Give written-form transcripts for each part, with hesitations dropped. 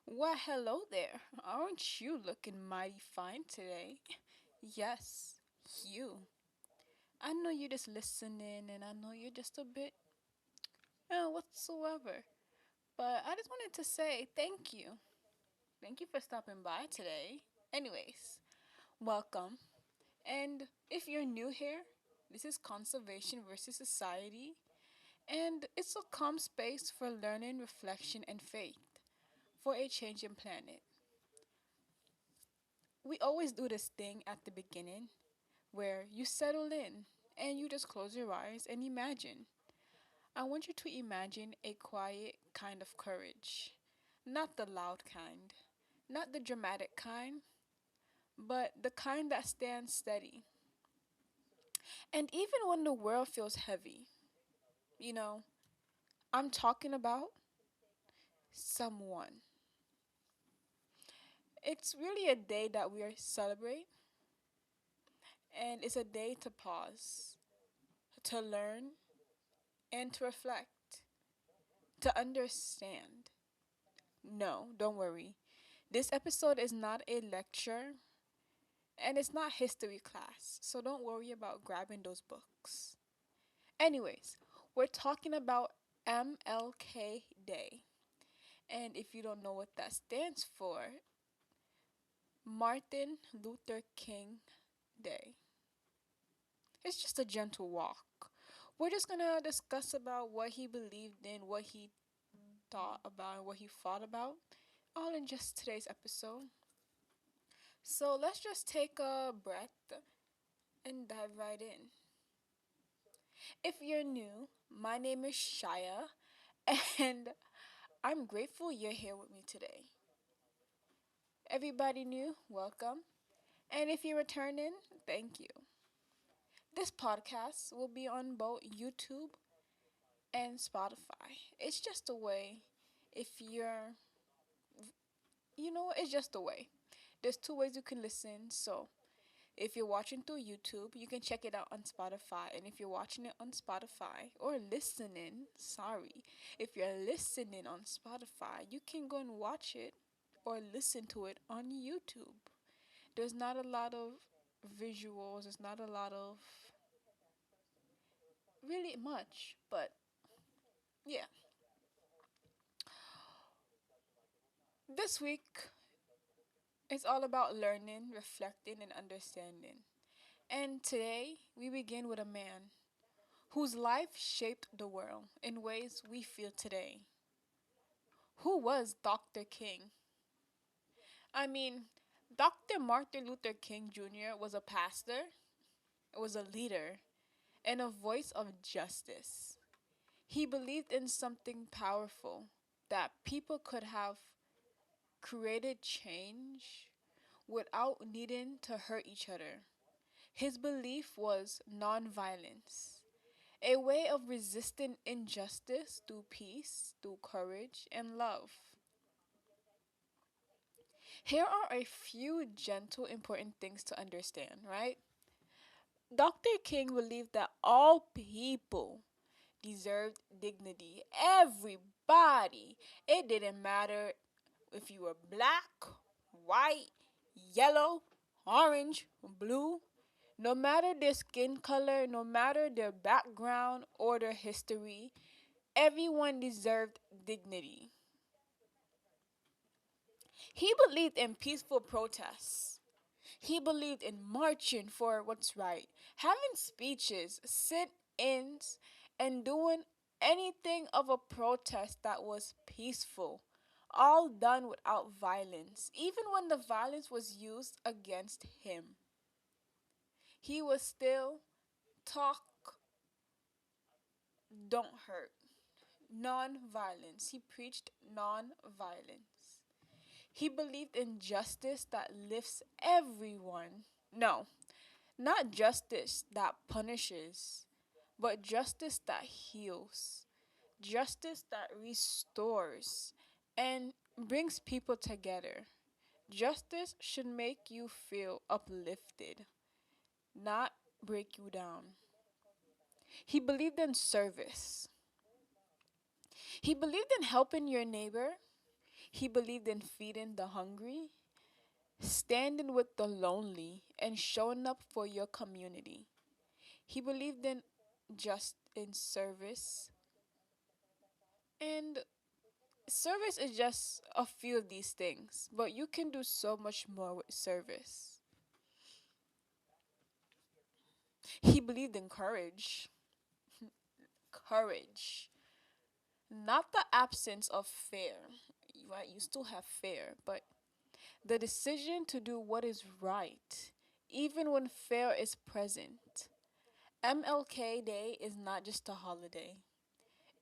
Why, hello there. Aren't you looking mighty fine today? Yes, you. I know you're just listening and I know you're just a bit whatsoever. But I just wanted to say thank you. Thank you for stopping by today. Anyways, welcome. And if you're new here, this is Conservation versus Society, and it's a calm space for learning, reflection, and faith for a changing planet. We always do this thing at the beginning where you settle in and you just close your eyes and imagine. I want you to imagine a quiet kind of courage. Not the loud kind, not the dramatic kind, but the kind that stands steady. And even when the world feels heavy, you know, I'm talking about someone. It's really a day that we are celebrate, and it's a day to pause, to learn, and to reflect, to understand. No, don't worry. This episode is not a lecture and it's not history class, so don't worry about grabbing those books. Anyways, we're talking about MLK Day. And if you don't know what that stands for, Martin Luther King Day. It's just a gentle walk. We're just gonna discuss about what he believed in, what he thought about, and what he fought about, all in just today's episode. So let's just take a breath and dive right in. If you're new, my name is Shaya, and I'm grateful you're here with me today. Everybody new, welcome. And if you're returning, thank you. This podcast will be on both YouTube and Spotify. It's just a way if it's just a way. There's two ways you can listen, so if you're watching through YouTube, you can check it out on Spotify. And if you're watching it on Spotify or listening, sorry, if you're listening on Spotify, you can go and watch it or listen to it on YouTube. There's not a lot of visuals, there's not a lot of really much, but yeah. This week is all about learning, reflecting, and understanding. And today we begin with a man whose life shaped the world in ways we feel today. Who was Dr. King? I mean, Dr. Martin Luther King Jr. was a pastor, was a leader, and a voice of justice. He believed in something powerful that people could have created change without needing to hurt each other. His belief was nonviolence, a way of resisting injustice through peace, through courage, and love. Here are a few gentle, important things to understand, right? Dr. King believed that all people deserved dignity. Everybody. It didn't matter if you were black, white, yellow, orange, blue. No matter their skin color, no matter their background or their history, everyone deserved dignity. He believed in peaceful protests. He believed in marching for what's right, having speeches, sit ins, and doing anything of a protest that was peaceful. All done without violence, even when the violence was used against him. He was still talk, don't hurt. Non-violence. He preached non-violence. He believed in justice that lifts everyone. No, not justice that punishes, but justice that heals, justice that restores and brings people together. Justice should make you feel uplifted, not break you down. He believed in service. He believed in helping your neighbor. He believed in feeding the hungry, standing with the lonely, and showing up for your community. He believed in just in service, and service is just a few of these things, but you can do so much more with service. He believed in courage. Courage. Not the absence of fear. Right? You still have fear, but the decision to do what is right, even when fear is present. MLK Day is not just a holiday,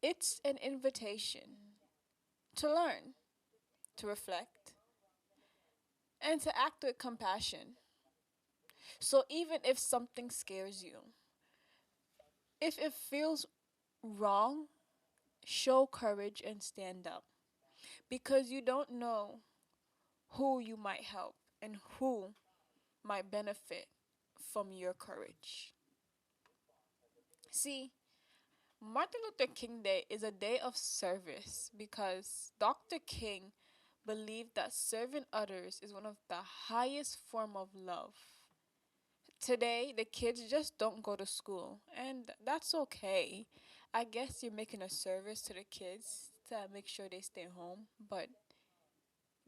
it's an invitation to learn, to reflect, and to act with compassion. So even if something scares you, if it feels wrong, show courage and stand up because you don't know who you might help and who might benefit from your courage. See, Martin Luther King Day is a day of service because Dr. King believed that serving others is one of the highest form of love. Today, the kids just don't go to school, and that's okay. I guess you're making a service to the kids to make sure they stay home, but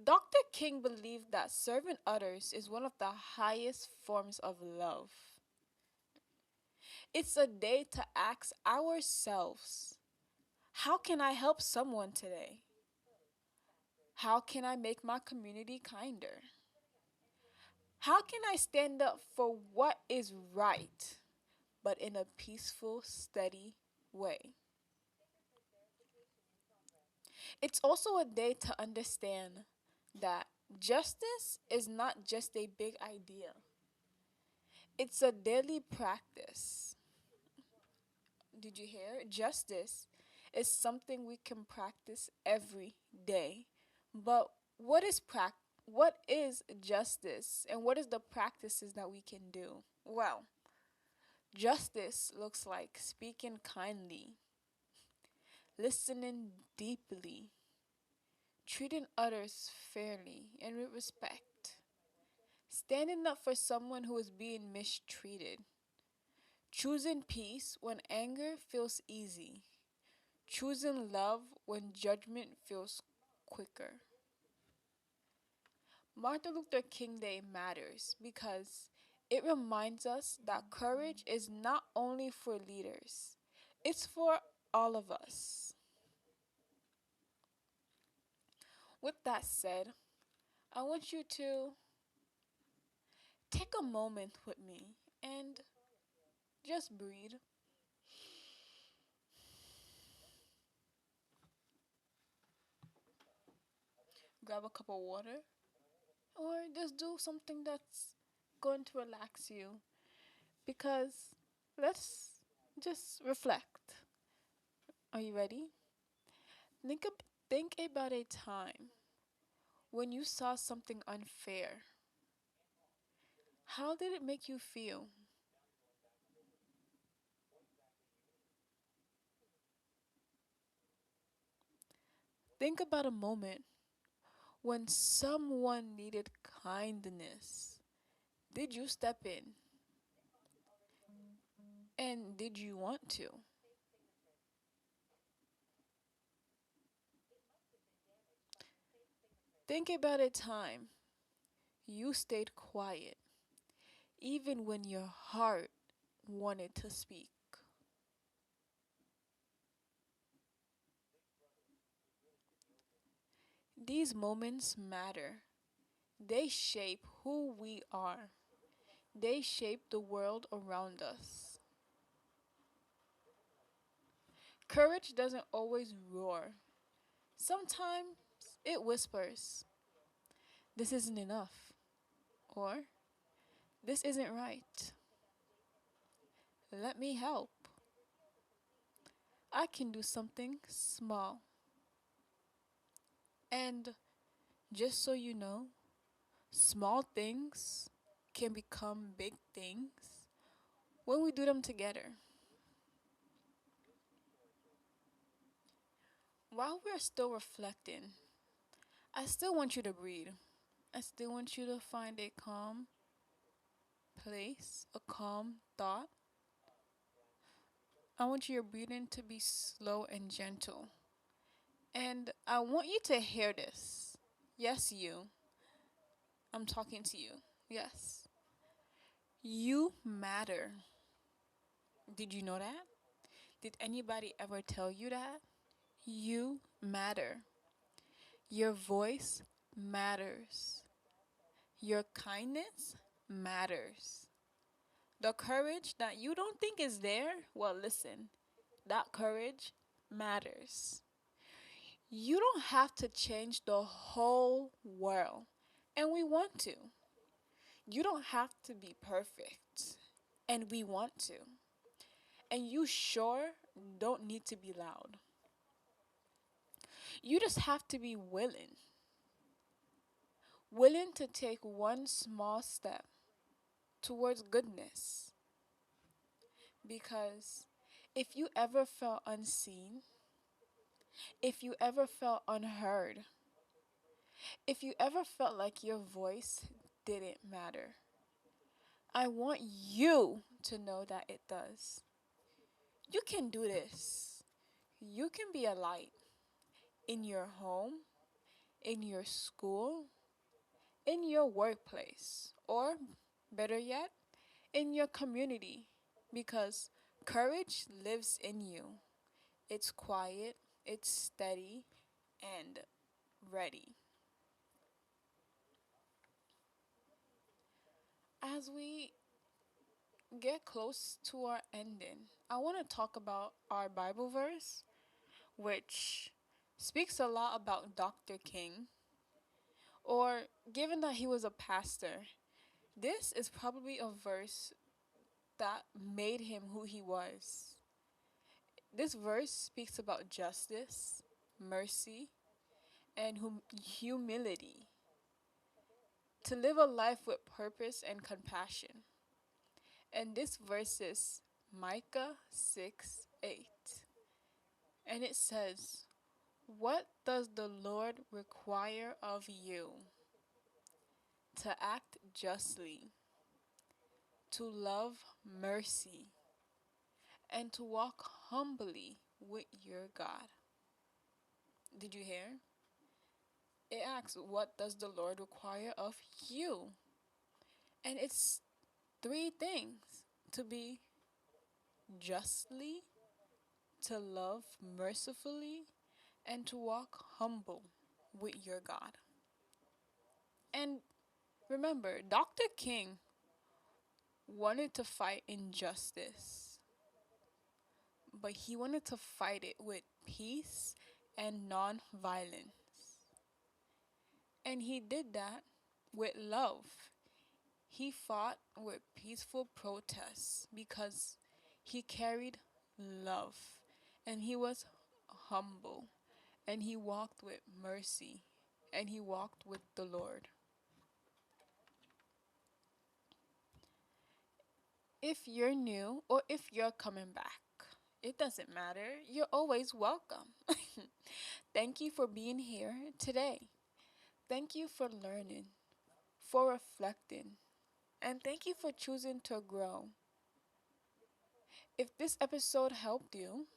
Dr. King believed that serving others is one of the highest forms of love. It's a day to ask ourselves, how can I help someone today? How can I make my community kinder? How can I stand up for what is right, but in a peaceful, steady way? It's also a day to understand that justice is not just a big idea, it's a daily practice. Did you hear? Justice is something we can practice every day. But what is justice and what is the practices that we can do? Well, justice looks like speaking kindly, listening deeply, treating others fairly and with respect, standing up for someone who is being mistreated, choosing peace when anger feels easy, choosing love when judgment feels quicker. Martin Luther King Day matters because it reminds us that courage is not only for leaders, it's for all of us. With that said, I want you to take a moment with me and just breathe. Grab a cup of water or just do something that's going to relax you because let's just reflect. Are you ready? Think, think about a time when you saw something unfair. How did it make you feel? Think about a moment when someone needed kindness. Did you step in? And did you want to? Think about a time you stayed quiet, even when your heart wanted to speak. These moments matter. They shape who we are, they shape the world around us. Courage doesn't always roar, sometimes it whispers, "This isn't enough," or "This isn't right. Let me help. I can do something small." And just so you know, small things can become big things when we do them together. While we're still reflecting, I still want you to breathe. I still want you to find a calm place, a calm thought. I want your breathing to be slow and gentle. And I want you to hear this. Yes, you. I'm talking to you. Yes. You matter. Did you know that? Did anybody ever tell you that? You matter. Your voice matters. Your kindness matters. The courage that you don't think is there, well, listen, that courage matters. You don't have to change the whole world, and we want to. You don't have to be perfect, and we want to. And you sure don't need to be loud. You just have to be willing to take one small step towards goodness. Because if you ever felt unseen, if you ever felt unheard, if you ever felt like your voice didn't matter, I want you to know that it does. You can do this. You can be a light in your home, in your school, in your workplace, or better yet, in your community, because courage lives in you. It's quiet, it's steady, and ready. As we get close to our ending, I want to talk about our Bible verse, which speaks a lot about Dr. King, or given that he was a pastor, this is probably a verse that made him who he was. This verse speaks about justice, mercy, and humility. To live a life with purpose and compassion. And this verse is Micah 6 8. And it says, "What does the Lord require of you? To act justly, to love mercy, and to walk humbly with your God." Did you hear? It asks, "What does the Lord require of you?" And it's three things: to be justly, to love mercifully, and to walk humble with your God. And remember, Dr. King wanted to fight injustice, but he wanted to fight it with peace and non-violence. And he did that with love. He fought with peaceful protests because he carried love, and he was humble, and he walked with mercy, and he walked with the Lord. If you're new or if you're coming back, it doesn't matter. You're always welcome. Thank you for being here today. Thank you for learning, for reflecting, and thank you for choosing to grow. If this episode helped you,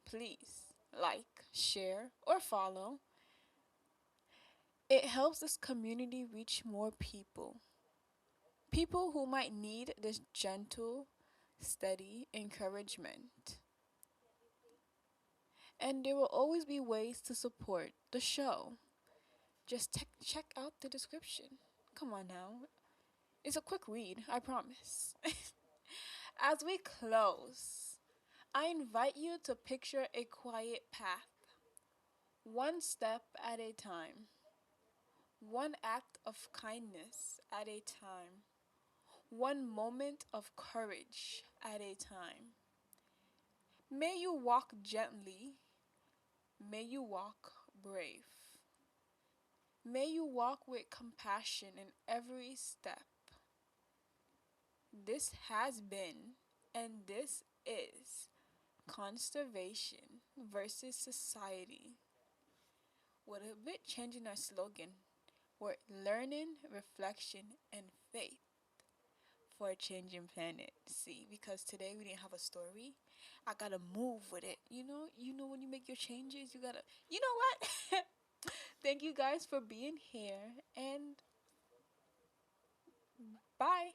please like, share, or follow. It helps this community reach more people. People who might need this gentle, steady encouragement. And there will always be ways to support the show. Just check out the description. Come on now. It's a quick read, I promise. As we close, I invite you to picture a quiet path, one step at a time, one act of kindness at a time, one moment of courage at a time. May you walk gently, may you walk brave. May you walk with compassion in every step. This has been, and this is, conservation versus society. with a bit changing our slogan. We're learning, reflection, and faith for a changing planet. See, because today we didn't have a story. I gotta move with it. You know when you make your changes, you gotta. You know what? Thank you guys for being here, and bye.